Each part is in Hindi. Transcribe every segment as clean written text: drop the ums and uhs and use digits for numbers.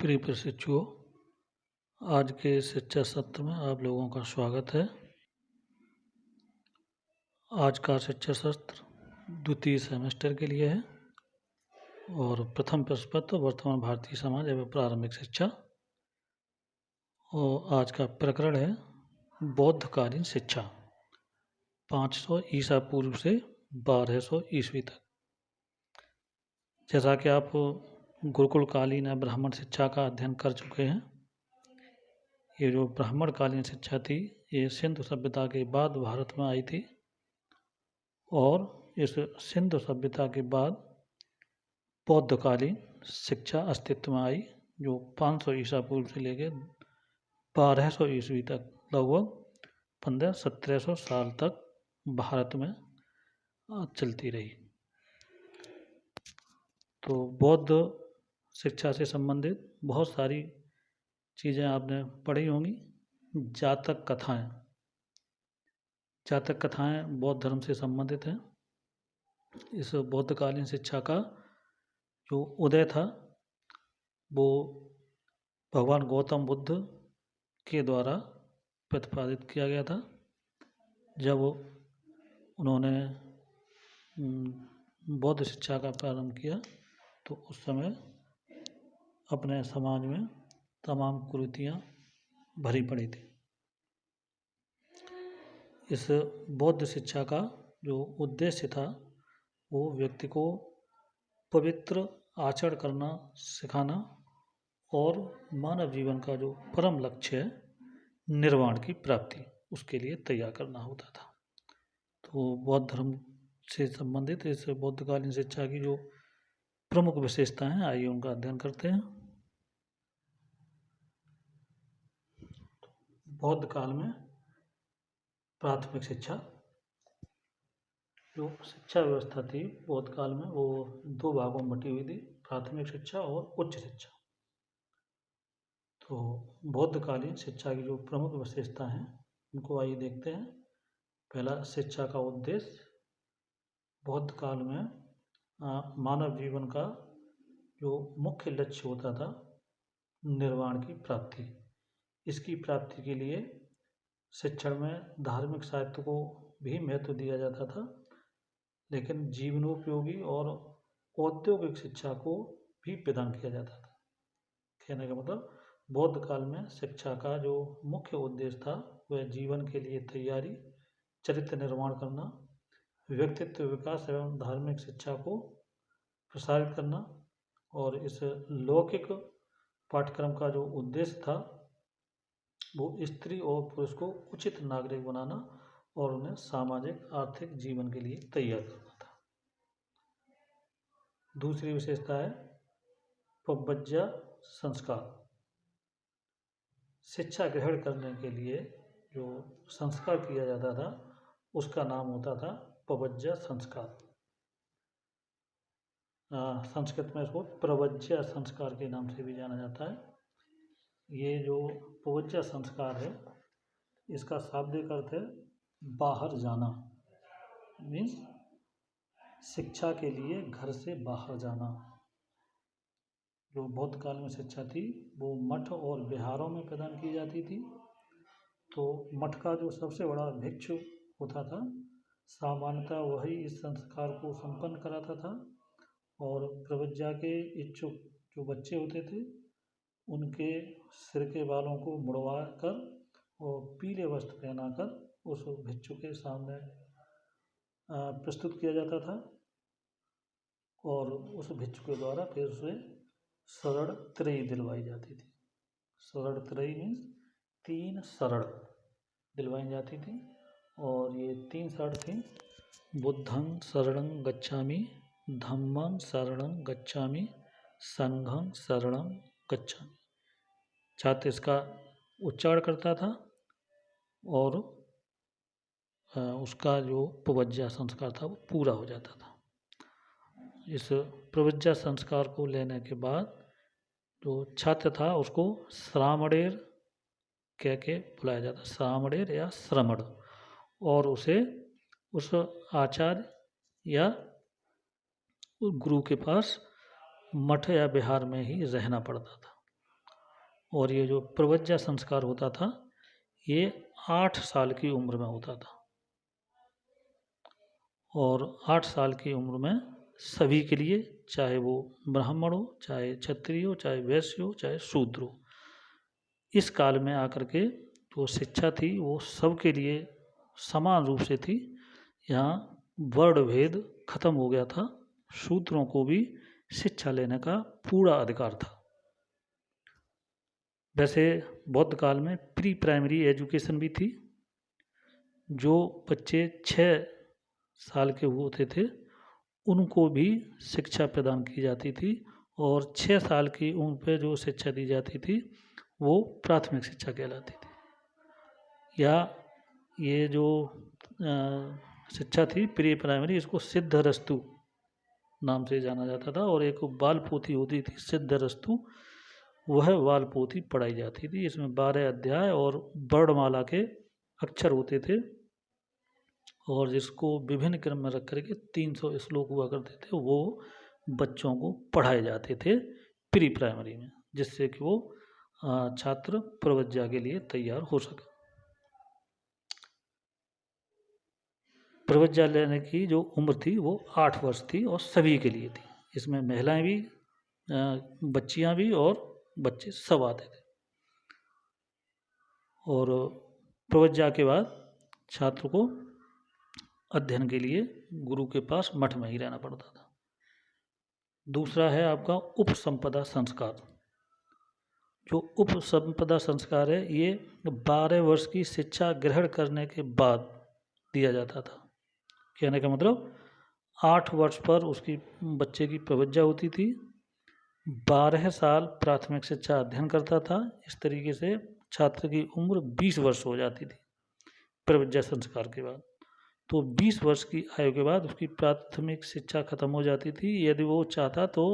प्रिय प्रशिक्षुओं, आज के शिक्षा सत्र में आप लोगों का स्वागत है। आज का शिक्षा सत्र द्वितीय सेमेस्टर के लिए है और प्रथम प्रश्न पत्र वर्तमान भारतीय समाज एवं प्रारंभिक शिक्षा। और आज का प्रकरण है बौद्धकालीन शिक्षा 500 ईसा पूर्व से 1200 ईस्वी तक। जैसा कि आप गुरुकुलकालीन या ब्राह्मण शिक्षा का अध्ययन कर चुके हैं, ये जो ब्राह्मणकालीन शिक्षा थी ये सिंधु सभ्यता के बाद भारत में आई थी और इस सिंधु सभ्यता के बाद बौद्धकालीन शिक्षा अस्तित्व में आई, जो 500 ईसा पूर्व से लेकर 1200 ईस्वी तक लगभग 1500-1700 साल तक भारत में चलती रही। तो बौद्ध शिक्षा से संबंधित बहुत सारी चीज़ें आपने पढ़ी होंगी। जातक कथाएं बौद्ध धर्म से संबंधित हैं। इस बौद्धकालीन शिक्षा का जो उदय था वो भगवान गौतम बुद्ध के द्वारा प्रतिपादित किया गया था। जब उन्होंने बौद्ध शिक्षा का प्रारंभ किया तो उस समय अपने समाज में तमाम कुरीतियाँ भरी पड़ी थी। इस बौद्ध शिक्षा का जो उद्देश्य था वो व्यक्ति को पवित्र आचरण करना सिखाना और मानव जीवन का जो परम लक्ष्य है निर्वाण की प्राप्ति, उसके लिए तैयार करना होता था। तो बौद्ध धर्म से संबंधित इस बौद्धकालीन शिक्षा की जो प्रमुख विशेषताएं हैं, आइए उनका अध्ययन करते हैं। बौद्ध काल में प्राथमिक शिक्षा, जो शिक्षा व्यवस्था थी बौद्ध काल में, वो दो भागों में बटी हुई थी, प्राथमिक शिक्षा और उच्च शिक्षा। तो बौद्धकालीन शिक्षा की जो प्रमुख विशेषता हैं उनको आइए देखते हैं। पहला, शिक्षा का उद्देश्य। बौद्ध काल में मानव जीवन का जो मुख्य लक्ष्य होता था निर्वाण की प्राप्ति। इसकी प्राप्ति के लिए शिक्षण में धार्मिक साहित्य को भी महत्व दिया जाता था, लेकिन जीवनोपयोगी और औद्योगिक शिक्षा को भी प्रदान किया जाता था। कहने का मतलब, बौद्ध काल में शिक्षा का जो मुख्य उद्देश्य था वह जीवन के लिए तैयारी, चरित्र निर्माण करना, व्यक्तित्व विकास एवं धार्मिक शिक्षा को प्रसारित करना, और इस लौकिक पाठ्यक्रम का जो उद्देश्य था वो स्त्री और पुरुष को उचित नागरिक बनाना और उन्हें सामाजिक आर्थिक जीवन के लिए तैयार करना था। दूसरी विशेषता है पवज्जा संस्कार। शिक्षा ग्रहण करने के लिए जो संस्कार किया जाता था उसका नाम होता था पवज्जा संस्कार। संस्कृत में इसको प्रवज्या संस्कार के नाम से भी जाना जाता है। ये जो पवज्जा संस्कार है इसका शाब्दिक अर्थ है बाहर जाना, मीन्स शिक्षा के लिए घर से बाहर जाना। जो बौद्ध काल में शिक्षा थी वो मठ और विहारों में प्रदान की जाती थी। तो मठ का जो सबसे बड़ा भिक्षु होता था सामान्यतः वही इस संस्कार को संपन्न कराता था, और प्रवज्जा के इच्छुक जो बच्चे होते थे उनके सिर के बालों को मुड़वा कर और पीले वस्त्र पहनाकर उस भिक्षु के सामने प्रस्तुत किया जाता था, और उस भिक्षु के द्वारा फिर उसे शरण त्रयी दिलवाई जाती थी। शरण त्रयी मीन्स 3 शरण दिलवाई जाती थी, और ये 3 शरण थी: बुद्धं शरणं गच्छामि, धम्मं शरणं गच्छामि, संघं शरणं गच्छामि। छात्र इसका उच्चारण करता था और उसका जो पवज्जा संस्कार था वो पूरा हो जाता था। इस प्रवज्जा संस्कार को लेने के बाद जो छात्र था उसको श्रामणेर कह के बुलाया जाता, श्रामणेर या श्रमण, और उसे उस आचार्य या गुरु के पास मठ या विहार में ही रहना पड़ता था। और ये जो प्रवज्जा संस्कार होता था ये 8 साल की उम्र में होता था। और 8 साल की उम्र में सभी के लिए, चाहे वो ब्राह्मण हो, चाहे क्षत्रिय हो, चाहे वैश्य हो, चाहे शूद्र हो, इस काल में आकर के जो शिक्षा थी वो सबके लिए समान रूप से थी। यहाँ वर्ण भेद खत्म हो गया था, शूद्रों को भी शिक्षा लेने का पूरा अधिकार था। वैसे बौद्ध काल में प्री प्राइमरी एजुकेशन भी थी। जो बच्चे 6 साल के होते थे उनको भी शिक्षा प्रदान की जाती थी, और 6 साल की उम्र पे जो शिक्षा दी जाती थी वो प्राथमिक शिक्षा कहलाती थी। या ये जो शिक्षा थी प्री प्राइमरी, इसको सिद्धरस्तु नाम से जाना जाता था। और एक बाल पोथी होती थी सिद्धरस्तु, वह बाल पोथी पढ़ाई जाती थी। इसमें 12 अध्याय और वर्णमाला के अक्षर होते थे, और जिसको विभिन्न क्रम में रख करके 300 श्लोक हुआ करते थे, वो बच्चों को पढ़ाए जाते थे प्री प्राइमरी में, जिससे कि वो छात्र प्रवज्जा के लिए तैयार हो सके। प्रवज्जा लेने की जो उम्र थी वो 8 वर्ष थी और सभी के लिए थी। इसमें महिलाएं भी, बच्चियां भी और बच्चे सब आते थे। और प्रवज्जा के बाद छात्र को अध्ययन के लिए गुरु के पास मठ में ही रहना पड़ता था। दूसरा है आपका उपसंपदा संस्कार। जो उपसंपदा संस्कार है ये 12 वर्ष की शिक्षा ग्रहण करने के बाद दिया जाता था। कहने का मतलब 8 वर्ष पर उसकी बच्चे की प्रवज्जा होती थी, 12 साल प्राथमिक शिक्षा अध्ययन करता था। इस तरीके से छात्र की उम्र 20 वर्ष हो जाती थी प्रवज्जा संस्कार के बाद। तो 20 वर्ष की आयु के बाद उसकी प्राथमिक शिक्षा खत्म हो जाती थी। यदि वो चाहता तो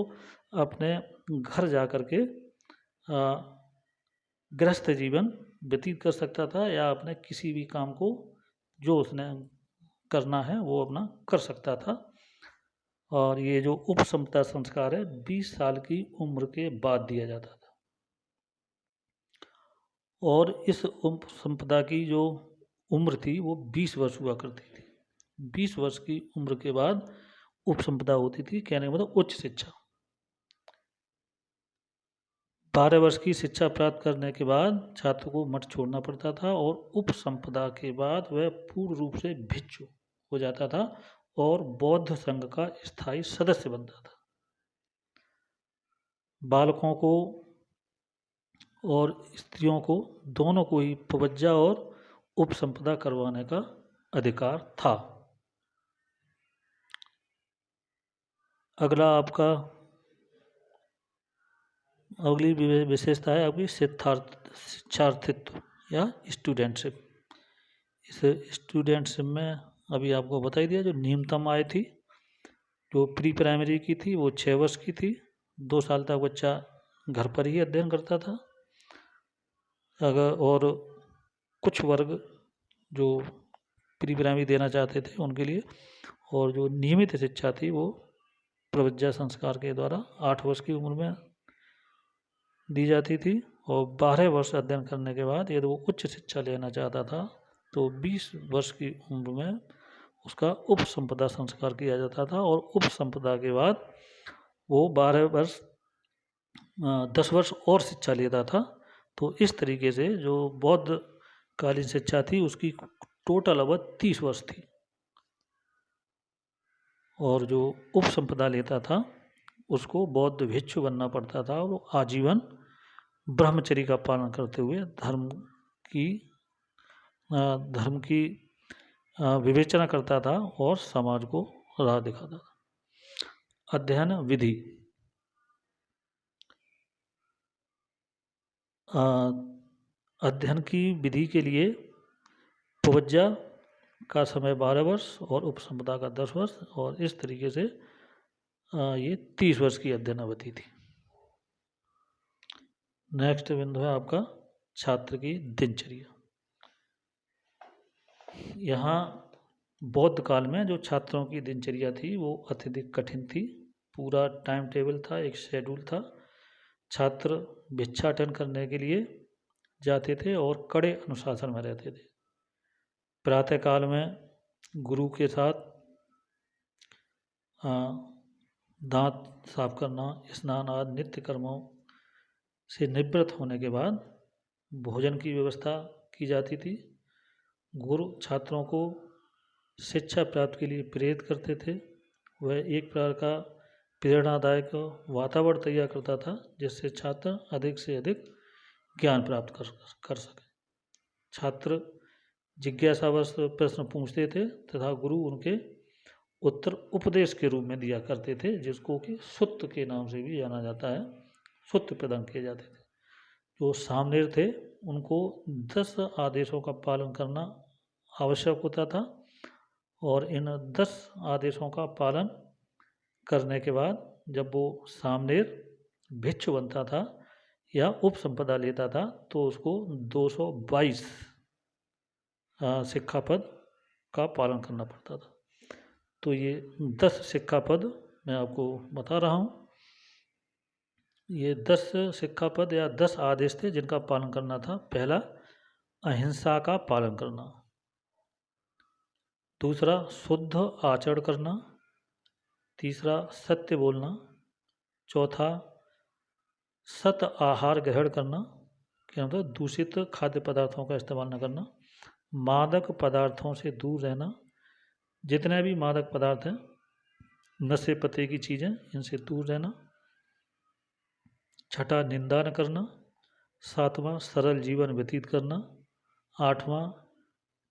अपने घर जा कर के गृहस्थ जीवन व्यतीत कर सकता था, या अपने किसी भी काम को जो उसने करना है वो अपना कर सकता था। और ये जो उपसंपदा संस्कार है 20 साल की उम्र के बाद दिया जाता था। और इस उपसंपदा की जो उम्र थी वो 20 वर्ष हुआ करती थी। 20 वर्ष की उम्र के बाद उपसंपदा होती थी, कहने का मतलब उच्च शिक्षा। 12 वर्ष की शिक्षा प्राप्त करने के बाद छात्र को मठ छोड़ना पड़ता था, और उपसंपदा के बाद वह पूर्ण रूप से भिक्षु हो जाता था और बौद्ध संघ का स्थायी सदस्य बनता था। बालकों को और स्त्रियों को दोनों को ही प्रवज्जा और उपसंपदा करवाने का अधिकार था। अगला आपका अगली विशेषता है आपकी शिक्षार्थित्व या स्टूडेंटशिप। इस स्टूडेंटशिप में अभी आपको बता ही दिया, जो न्यूनतम आय थी जो प्री प्राइमरी की थी वो 6 वर्ष की थी। 2 साल तक बच्चा घर पर ही अध्ययन करता था। अगर और कुछ वर्ग जो प्री प्राइमरी देना चाहते थे उनके लिए, और जो नियमित शिक्षा थी वो प्रवज्जा संस्कार के द्वारा 8 वर्ष की उम्र में दी जाती थी। और 12 वर्ष अध्ययन करने के बाद यदि वो उच्च शिक्षा लेना चाहता था तो 20 वर्ष की उम्र में उसका उपसंपदा संस्कार किया जाता था। और उपसंपदा के बाद वो 12 वर्ष 10 वर्ष और शिक्षा लेता था। तो इस तरीके से जो बौद्ध कालीन शिक्षा थी उसकी टोटल अवधि 30 वर्ष थी। और जो उपसंपदा लेता था उसको बौद्ध भिक्षु बनना पड़ता था, और वो आजीवन ब्रह्मचर्य का पालन करते हुए धर्म की विवेचना करता था और समाज को राह दिखाता था। अध्ययन विधि। अध्ययन की विधि के लिए प्रवज्जा का समय 12 वर्ष और उपसंपदा का 10 वर्ष, और इस तरीके से ये 30 वर्ष की अध्ययन अवधि थी। नेक्स्ट बिंदु है आपका छात्र की दिनचर्या। यहाँ बौद्ध काल में जो छात्रों की दिनचर्या थी वो अत्यधिक कठिन थी। पूरा टाइम टेबल था, एक शेड्यूल था। छात्र भिक्षाटन करने के लिए जाते थे और कड़े अनुशासन में रहते थे। प्रातःकाल में गुरु के साथ दांत साफ करना, स्नान आदि नित्य कर्मों से निवृत्त होने के बाद भोजन की व्यवस्था की जाती थी। गुरु छात्रों को शिक्षा प्राप्ति के लिए प्रेरित करते थे। वह एक प्रकार का प्रेरणादायक वातावरण तैयार करता था जिससे छात्र अधिक से अधिक ज्ञान प्राप्त कर सके। छात्र जिज्ञासावश प्रश्न पूछते थे तथा गुरु उनके उत्तर उपदेश के रूप में दिया करते थे, जिसको कि सुत्त के नाम से भी जाना जाता है। सुत्त प्रदान किए जाते थे। जो सामनेर थे उनको 10 आदेशों का पालन करना आवश्यक होता था और इन 10 आदेशों का पालन करने के बाद जब वो सामनेर भिक्षु बनता था या उपसंपदा लेता था तो उसको 222 शिक्षापद का पालन करना पड़ता था। तो ये 10 शिक्षापद मैं आपको बता रहा हूँ। ये 10 शिक्षापद या 10 आदेश थे जिनका पालन करना था। पहला, अहिंसा का पालन करना। दूसरा, शुद्ध आचरण करना। तीसरा, सत्य बोलना। चौथा, सत आहार ग्रहण करना, क्या मतलब दूषित खाद्य पदार्थों का इस्तेमाल न करना। मादक पदार्थों से दूर रहना। जितने भी मादक पदार्थ हैं, नशे पते की चीज़ें, इनसे दूर रहना। छठा, निंदा न करना। सातवां, सरल जीवन व्यतीत करना। आठवां,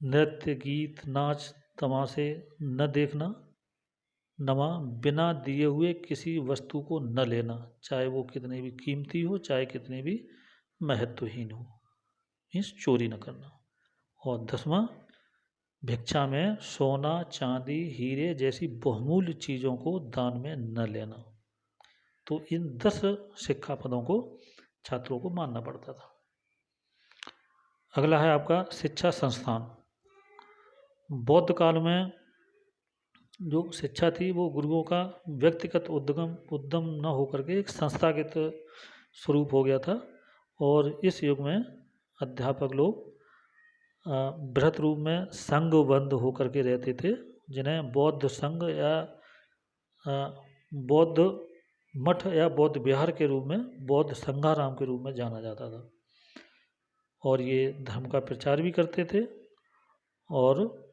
नृत्य गीत नाच तमाशे न देखना। नवा, बिना दिए हुए किसी वस्तु को न लेना, चाहे वो कितनी भी कीमती हो, चाहे कितनी भी महत्वहीन हो, मीन्स चोरी न करना। और 10वां, भिक्षा में सोना चांदी हीरे जैसी बहुमूल्य चीज़ों को दान में न लेना। तो इन 10 शिक्षा पदों को छात्रों को मानना पड़ता था। अगला है आपका शिक्षा संस्थान। बौद्ध काल में जो शिक्षा थी वो गुरुओं का व्यक्तिगत उद्यम न होकर के एक संस्थागत स्वरूप हो गया था। और इस युग में अध्यापक लोग बृहत रूप में संघबद्ध होकर के रहते थे, जिन्हें बौद्ध संघ या बौद्ध मठ या बौद्ध विहार के रूप में, बौद्ध संघाराम के रूप में जाना जाता था। और ये धर्म का प्रचार भी करते थे और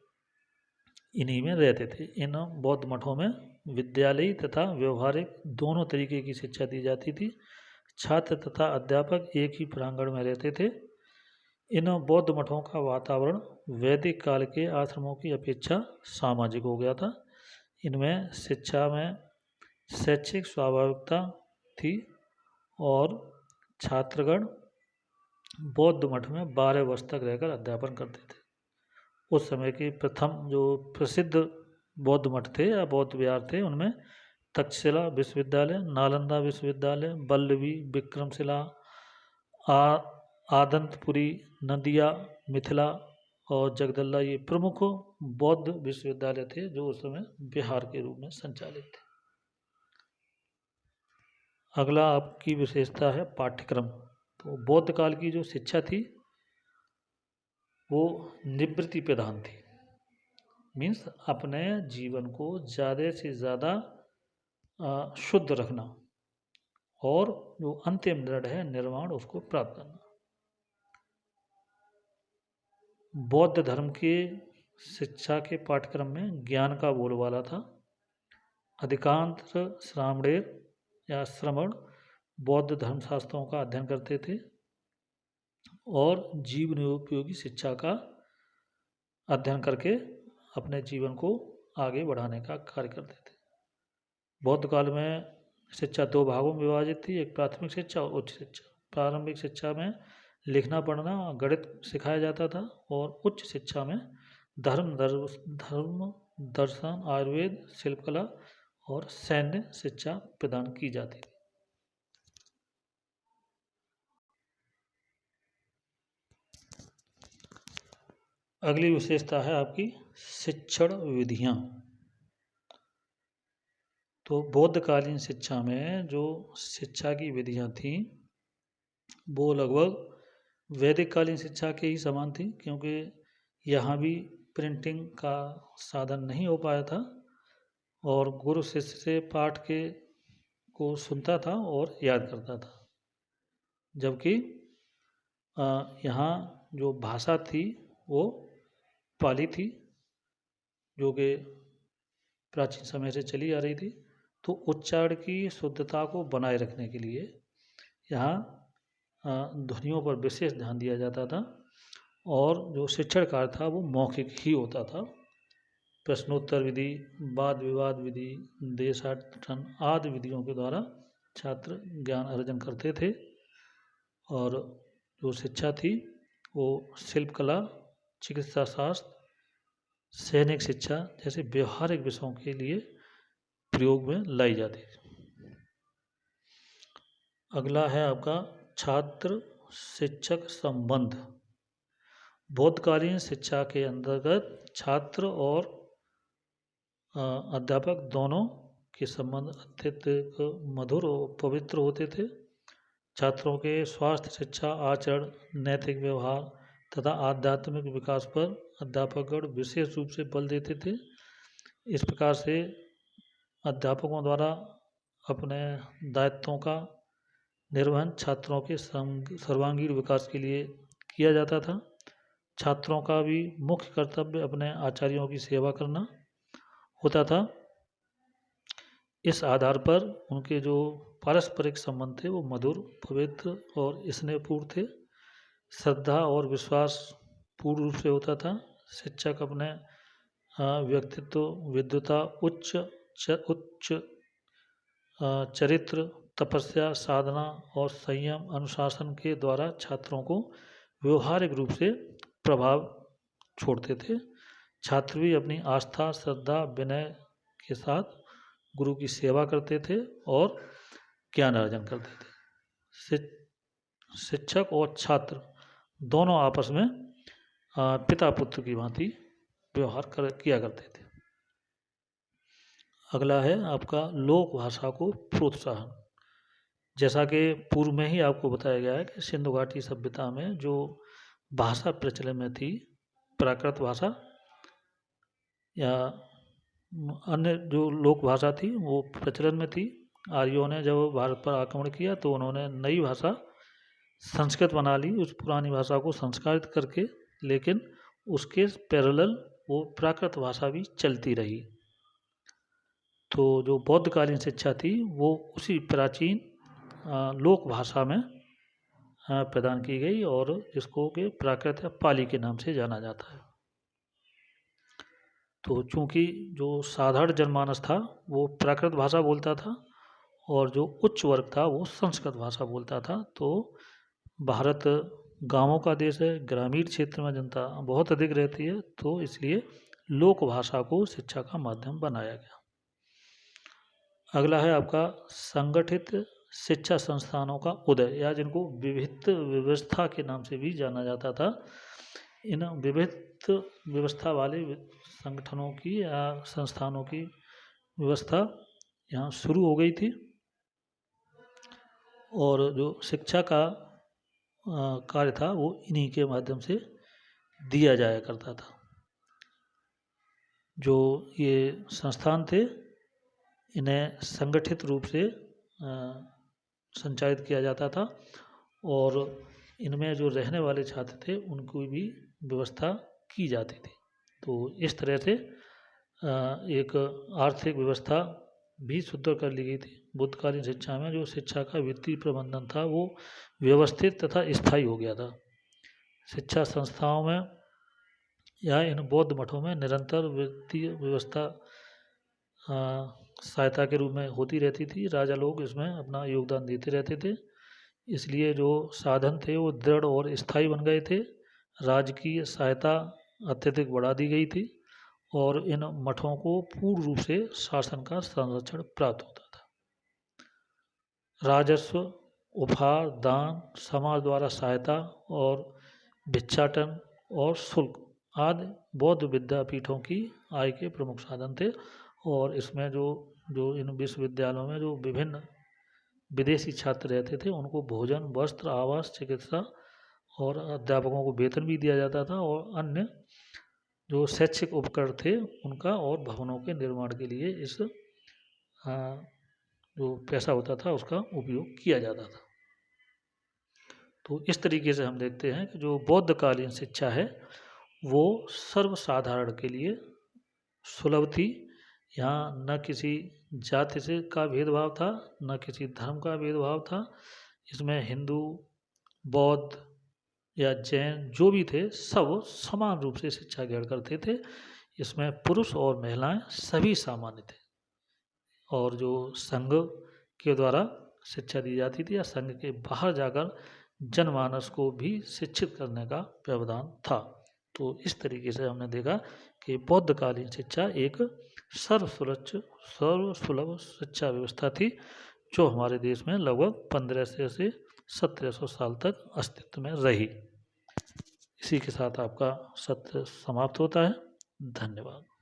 इन्हीं में रहते थे। इन बौद्ध मठों में विद्यालयी तथा व्यवहारिक दोनों तरीके की शिक्षा दी जाती थी। छात्र तथा अध्यापक एक ही प्रांगण में रहते थे। इन बौद्ध मठों का वातावरण वैदिक काल के आश्रमों की अपेक्षा सामाजिक हो गया था। इनमें शिक्षा में शैक्षिक स्वाभाविकता थी और छात्रगण बौद्ध मठ में 12 वर्ष तक रहकर अध्यापन करते थे। उस समय के प्रथम जो प्रसिद्ध बौद्ध मठ थे या बौद्ध विहार थे, उनमें तक्षशिला विश्वविद्यालय, नालंदा विश्वविद्यालय, वल्लभी, विक्रमशिला, आदंतपुरी, नदिया, मिथिला और जगदल्ला, ये प्रमुख बौद्ध विश्वविद्यालय थे जो उस समय बिहार के रूप में संचालित थे। अगला आपकी विशेषता है पाठ्यक्रम। तो बौद्ध काल की जो शिक्षा थी वो निवृत्ति प्रधान थी, मीन्स अपने जीवन को ज़्यादा से ज़्यादा शुद्ध रखना और जो अंतिम दृढ़ है निर्वाण उसको प्राप्त करना। बौद्ध धर्म के शिक्षा के पाठ्यक्रम में ज्ञान का बोलबाला था। अधिकांश श्रामणेर या श्रमण बौद्ध धर्मशास्त्रों का अध्ययन करते थे और जीवन उपयोगी शिक्षा का अध्ययन करके अपने जीवन को आगे बढ़ाने का कार्य करते थे। बौद्ध काल में शिक्षा 2 भागों में विभाजित थी, एक प्राथमिक शिक्षा और उच्च शिक्षा। प्रारंभिक शिक्षा में लिखना पढ़ना गणित सिखाया जाता था और उच्च शिक्षा में धर्म दर्शन, आयुर्वेद, शिल्पकला और सैन्य शिक्षा प्रदान की जाती थी। अगली विशेषता है आपकी शिक्षण विधियाँ। तो तो बौद्धकालीन शिक्षा में जो शिक्षा की विधियाँ थीं वो लगभग वैदिक कालीन शिक्षा के ही समान थी, क्योंकि यहाँ भी प्रिंटिंग का साधन नहीं हो पाया था और गुरु शिष्य से पाठ के को सुनता था और याद करता था। जबकि यहाँ जो भाषा थी वो पाली थी, जो कि प्राचीन समय से चली आ रही थी। तो उच्चारण की शुद्धता को बनाए रखने के लिए यहाँ ध्वनियों पर विशेष ध्यान दिया जाता था और जो शिक्षण कार्य था वो मौखिक ही होता था। प्रश्नोत्तर विधि, वाद विवाद विधि, देशाटन आदि विधियों के द्वारा छात्र ज्ञान अर्जन करते थे और जो शिक्षा थी वो शिल्पकला, चिकित्सा शास्त्र, सैनिक शिक्षा जैसे व्यवहारिक विषयों के लिए प्रयोग में लाई जाती थी। अगला है आपका छात्र शिक्षक संबंध। बौद्धकालीन शिक्षा के अंतर्गत छात्र और अध्यापक दोनों के संबंध अत्यधिक मधुर और पवित्र होते थे। छात्रों के स्वास्थ्य, शिक्षा, आचरण, नैतिक व्यवहार तथा आध्यात्मिक विकास पर अध्यापकगण विशेष रूप से बल देते थे। इस प्रकार से अध्यापकों द्वारा अपने दायित्वों का निर्वहन छात्रों के सर्वांगीण विकास के लिए किया जाता था। छात्रों का भी मुख्य कर्तव्य अपने आचार्यों की सेवा करना होता था। इस आधार पर उनके जो पारस्परिक संबंध थे वो मधुर, पवित्र और स्नेहपूर्ण थे। श्रद्धा और विश्वास पूर्ण रूप से होता था। शिक्षक अपने व्यक्तित्व, विद्वता, उच्च चरित्र, तपस्या, साधना और संयम, अनुशासन के द्वारा छात्रों को व्यवहारिक रूप से प्रभाव छोड़ते थे। छात्र भी अपनी आस्था, श्रद्धा, विनय के साथ गुरु की सेवा करते थे और ज्ञान अर्जन करते थे। शिक्षक और छात्र दोनों आपस में पिता पुत्र की भांति व्यवहार किया करते थे। अगला है आपका लोक भाषा को प्रोत्साहन। जैसा कि पूर्व में ही आपको बताया गया है कि सिंधु घाटी सभ्यता में जो भाषा प्रचलन में थी, प्राकृत भाषा या अन्य जो लोक भाषा थी वो प्रचलन में थी। आर्यों ने जब भारत पर आक्रमण किया तो उन्होंने नई भाषा संस्कृत बना ली, उस पुरानी भाषा को संस्कारित करके, लेकिन उसके पैरेलल वो प्राकृत भाषा भी चलती रही। तो जो बौद्धकालीन शिक्षा थी वो उसी प्राचीन लोक भाषा में प्रदान की गई और इसको के प्राकृत या पाली के नाम से जाना जाता है। तो चूँकि जो साधारण जनमानस था वो प्राकृत भाषा बोलता था और जो उच्च वर्ग था वो संस्कृत भाषा बोलता था, तो भारत गांवों का देश है, ग्रामीण क्षेत्र में जनता बहुत अधिक रहती है, तो इसलिए लोक भाषा को शिक्षा का माध्यम बनाया गया। अगला है आपका संगठित शिक्षा संस्थानों का उदय, या जिनको विविध व्यवस्था के नाम से भी जाना जाता था। इन विविध व्यवस्था वाले संगठनों की या संस्थानों की व्यवस्था यहाँ शुरू हो गई थी और जो शिक्षा का कार्य था वो इन्हीं के माध्यम से दिया जाया करता था। जो ये संस्थान थे इन्हें संगठित रूप से संचालित किया जाता था और इनमें जो रहने वाले छात्र थे उनको भी व्यवस्था की जाती थी। तो इस तरह से एक आर्थिक व्यवस्था भी सुदृढ़ कर ली गई थी। बुद्धकालीन शिक्षा में जो शिक्षा का वित्तीय प्रबंधन था वो व्यवस्थित तथा स्थायी हो गया था। शिक्षा संस्थाओं में या इन बौद्ध मठों में निरंतर वित्तीय व्यवस्था सहायता के रूप में होती रहती थी। राजा लोग इसमें अपना योगदान देते रहते थे, इसलिए जो साधन थे वो दृढ़ और स्थायी बन गए थे। राजकीय सहायता अत्यधिक बढ़ा दी गई थी और इन मठों को पूर्ण रूप से शासन का संरक्षण प्राप्त होता था। राजस्व, उपहार, दान, समाज द्वारा सहायता और भिक्षाटन और शुल्क आदि बौद्ध विद्यापीठों की आय के प्रमुख साधन थे और इसमें जो जो इन विश्वविद्यालयों में जो विभिन्न विदेशी छात्र रहते थे उनको भोजन, वस्त्र, आवास, चिकित्सा और अध्यापकों को वेतन भी दिया जाता था और अन्य जो शैक्षिक उपकरण थे उनका और भवनों के निर्माण के लिए इस जो पैसा होता था उसका उपयोग किया जाता था। तो इस तरीके से हम देखते हैं कि जो बौद्धकालीन शिक्षा है वो सर्वसाधारण के लिए सुलभ थी। यहाँ न किसी जाति से का भेदभाव था, न किसी धर्म का भेदभाव था। इसमें हिंदू, बौद्ध या जैन जो भी थे सब समान रूप से शिक्षा ग्रहण करते थे। इसमें पुरुष और महिलाएं सभी सामान्य थे और जो संघ के द्वारा शिक्षा दी जाती थी या संघ के बाहर जाकर जनमानस को भी शिक्षित करने का प्रावधान था। तो इस तरीके से हमने देखा कि बौद्धकालीन शिक्षा एक सर्वसुलभ शिक्षा व्यवस्था थी जो हमारे देश में लगभग 1500 से 1700 साल तक अस्तित्व में रही। इसी के साथ आपका सत्र समाप्त होता है। धन्यवाद।